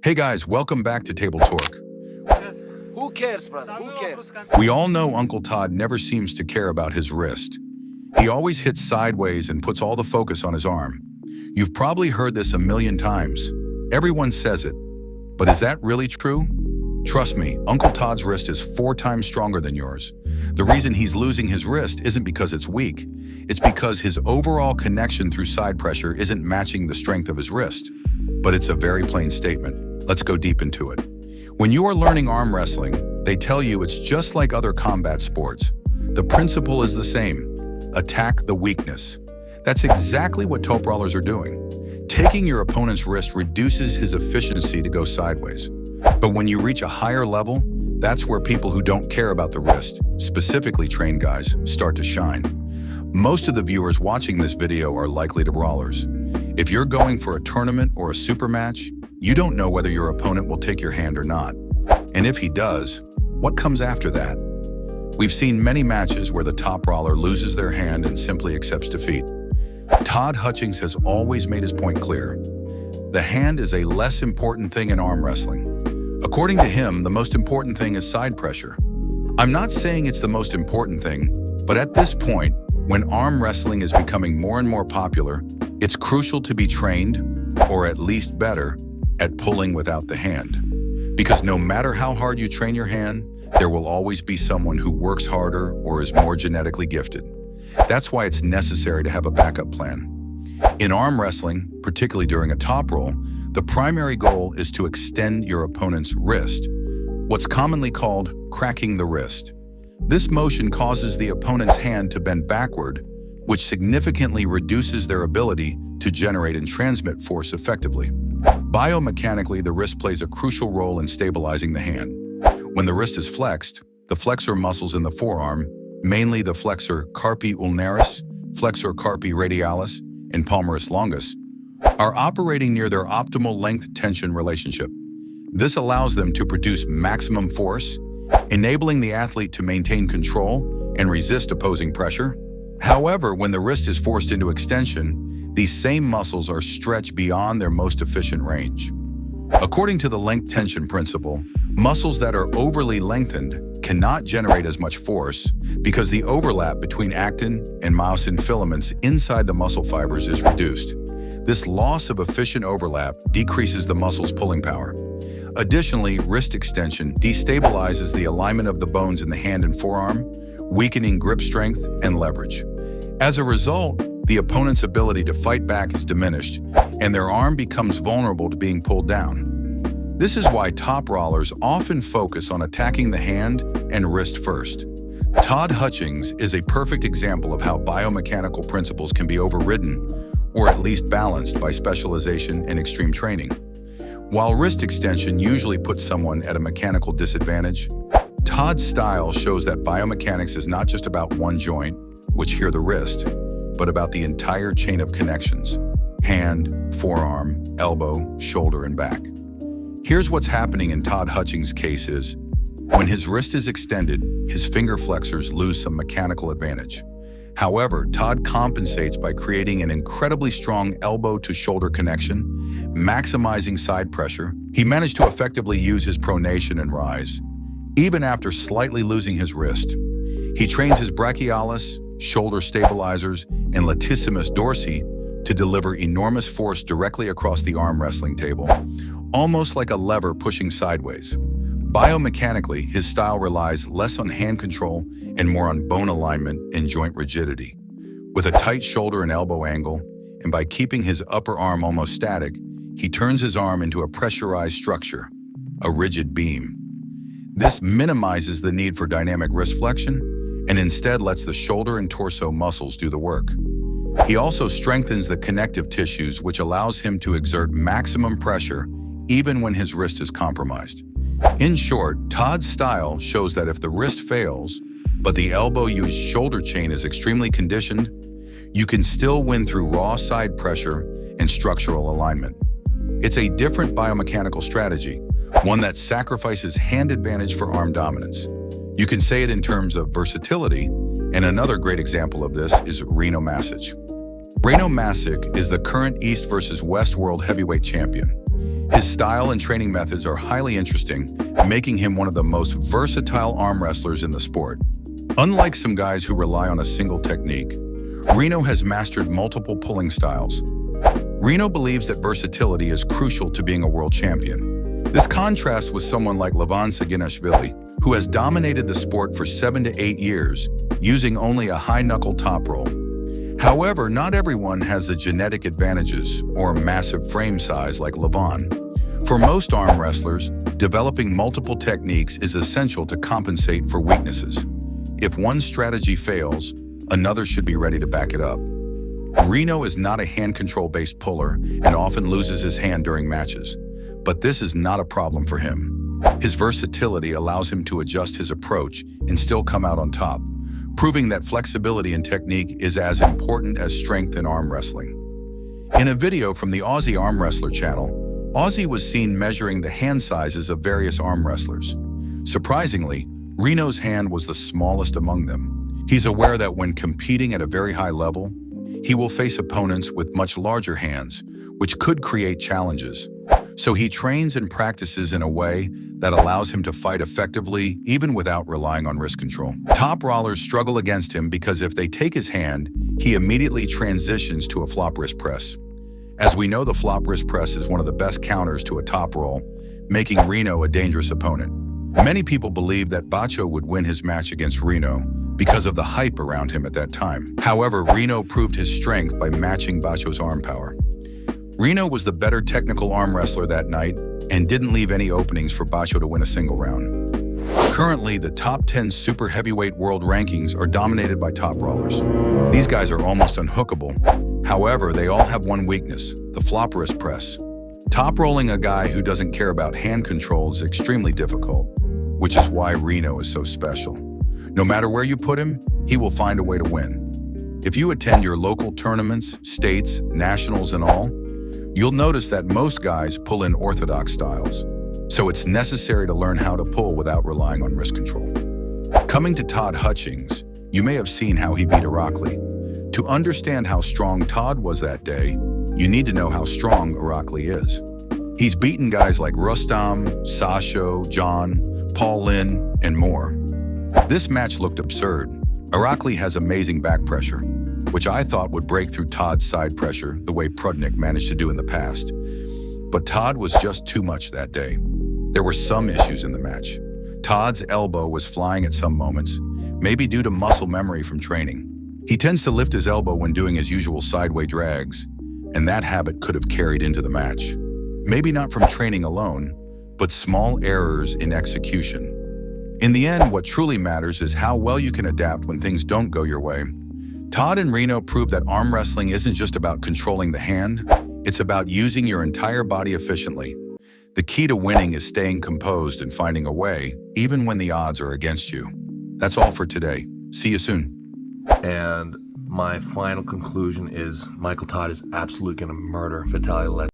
Hey guys, welcome back to Table Torque. Who cares, brother? Who cares? We all know Uncle Todd never seems to care about his wrist. He always hits sideways and puts all the focus on his arm. You've probably heard this a million times. Everyone says it. But is that really true? Trust me, Uncle Todd's wrist is 4 times stronger than yours. The reason he's losing his wrist isn't because it's weak. It's because his overall connection through side pressure isn't matching the strength of his wrist. But it's a very plain statement. Let's go deep into it. When you are learning arm wrestling, they tell you it's just like other combat sports. The principle is the same. Attack the weakness. That's exactly what toe brawlers are doing. Taking your opponent's wrist reduces his efficiency to go sideways. But when you reach a higher level, that's where people who don't care about the wrist, specifically trained guys, start to shine. Most of the viewers watching this video are likely to brawlers. If you're going for a tournament or a super match, you don't know whether your opponent will take your hand or not. And if he does, what comes after that? We've seen many matches where the top brawler loses their hand and simply accepts defeat. Todd Hutchings has always made his point clear. The hand is a less important thing in arm wrestling. According to him, the most important thing is side pressure. I'm not saying it's the most important thing, but at this point, when arm wrestling is becoming more and more popular, it's crucial to be trained, or at least better, at pulling without the hand. Because no matter how hard you train your hand, there will always be someone who works harder or is more genetically gifted. That's why it's necessary to have a backup plan. In arm wrestling, particularly during a top roll, the primary goal is to extend your opponent's wrist, what's commonly called cracking the wrist. This motion causes the opponent's hand to bend backward, which significantly reduces their ability to generate and transmit force effectively. Biomechanically, the wrist plays a crucial role in stabilizing the hand. When the wrist is flexed, the flexor muscles in the forearm, mainly the flexor carpi ulnaris, flexor carpi radialis, and palmaris longus, are operating near their optimal length-tension relationship. This allows them to produce maximum force, enabling the athlete to maintain control and resist opposing pressure. However, when the wrist is forced into extension, these same muscles are stretched beyond their most efficient range. According to the length tension principle, muscles that are overly lengthened cannot generate as much force because the overlap between actin and myosin filaments inside the muscle fibers is reduced. This loss of efficient overlap decreases the muscle's pulling power. Additionally, wrist extension destabilizes the alignment of the bones in the hand and forearm, weakening grip strength and leverage. As a result, the opponent's ability to fight back is diminished, and their arm becomes vulnerable to being pulled down. This is why top brawlers often focus on attacking the hand and wrist first. Todd Hutchings is a perfect example of how biomechanical principles can be overridden, or at least balanced by specialization and extreme training. While wrist extension usually puts someone at a mechanical disadvantage, Todd's style shows that biomechanics is not just about one joint, which here the wrist, but about the entire chain of connections: hand, forearm, elbow, shoulder, and back. Here's what's happening in Todd Hutchings' case is, when his wrist is extended, his finger flexors lose some mechanical advantage. However, Todd compensates by creating an incredibly strong elbow-to-shoulder connection, maximizing side pressure. He managed to effectively use his pronation and rise, even after slightly losing his wrist. He trains his brachialis, shoulder stabilizers, and latissimus dorsi to deliver enormous force directly across the arm wrestling table, almost like a lever pushing sideways. Biomechanically, his style relies less on hand control and more on bone alignment and joint rigidity. With a tight shoulder and elbow angle, and by keeping his upper arm almost static, he turns his arm into a pressurized structure, a rigid beam. This minimizes the need for dynamic wrist flexion and instead lets the shoulder and torso muscles do the work. He also strengthens the connective tissues, which allows him to exert maximum pressure even when his wrist is compromised. In short, Todd's style shows that if the wrist fails, but the elbow-used shoulder chain is extremely conditioned, you can still win through raw side pressure and structural alignment. It's a different biomechanical strategy, one that sacrifices hand advantage for arm dominance. You can say it in terms of versatility, and another great example of this is Rino Masic. Rino Masic is the current East versus West World Heavyweight Champion. His style and training methods are highly interesting, making him one of the most versatile arm wrestlers in the sport. Unlike some guys who rely on a single technique, Rino has mastered multiple pulling styles. Rino believes that versatility is crucial to being a world champion. This contrasts with someone like Levan Saginashvili, who has dominated the sport for 7 to 8 years, using only a high-knuckle top roll. However, not everyone has the genetic advantages or massive frame size like Levan. For most arm wrestlers, developing multiple techniques is essential to compensate for weaknesses. If one strategy fails, another should be ready to back it up. Rino is not a hand control-based puller and often loses his hand during matches, but this is not a problem for him. His versatility allows him to adjust his approach and still come out on top, proving that flexibility and technique is as important as strength in arm wrestling. In a video from the Aussie Arm Wrestler channel, Aussie was seen measuring the hand sizes of various arm wrestlers. Surprisingly, Rino's hand was the smallest among them. He's aware that when competing at a very high level, he will face opponents with much larger hands, which could create challenges. So he trains and practices in a way that allows him to fight effectively, even without relying on wrist control. Top rollers struggle against him because if they take his hand, he immediately transitions to a flop wrist press. As we know, the flop wrist press is one of the best counters to a top roll, making Rino a dangerous opponent. Many people believe that Bacho would win his match against Rino because of the hype around him at that time. However, Rino proved his strength by matching Bacho's arm power. Rino was the better technical arm wrestler that night and didn't leave any openings for Bacho to win a single round. Currently, the top 10 super heavyweight world rankings are dominated by top rollers. These guys are almost unhookable. However, they all have one weakness, the flop wrist press. Top rolling a guy who doesn't care about hand control is extremely difficult, which is why Rino is so special. No matter where you put him, he will find a way to win. If you attend your local tournaments, states, nationals, and all, you'll notice that most guys pull in orthodox styles. So it's necessary to learn how to pull without relying on wrist control. Coming to Todd Hutchings, you may have seen how he beat Irakli. To understand how strong Todd was that day, you need to know how strong Irakli is. He's beaten guys like Rustam, Sasho, John, Paul Lin, and more. This match looked absurd. Irakli has amazing back pressure, which I thought would break through Todd's side pressure the way Prudnik managed to do in the past. But Todd was just too much that day. There were some issues in the match. Todd's elbow was flying at some moments, maybe due to muscle memory from training. He tends to lift his elbow when doing his usual sideway drags, and that habit could have carried into the match. Maybe not from training alone, but small errors in execution. In the end, what truly matters is how well you can adapt when things don't go your way. Todd and Rino proved that arm wrestling isn't just about controlling the hand, it's about using your entire body efficiently. The key to winning is staying composed and finding a way, even when the odds are against you. That's all for today. See you soon. And my final conclusion is Michael Todd is absolutely going to murder Vitaly.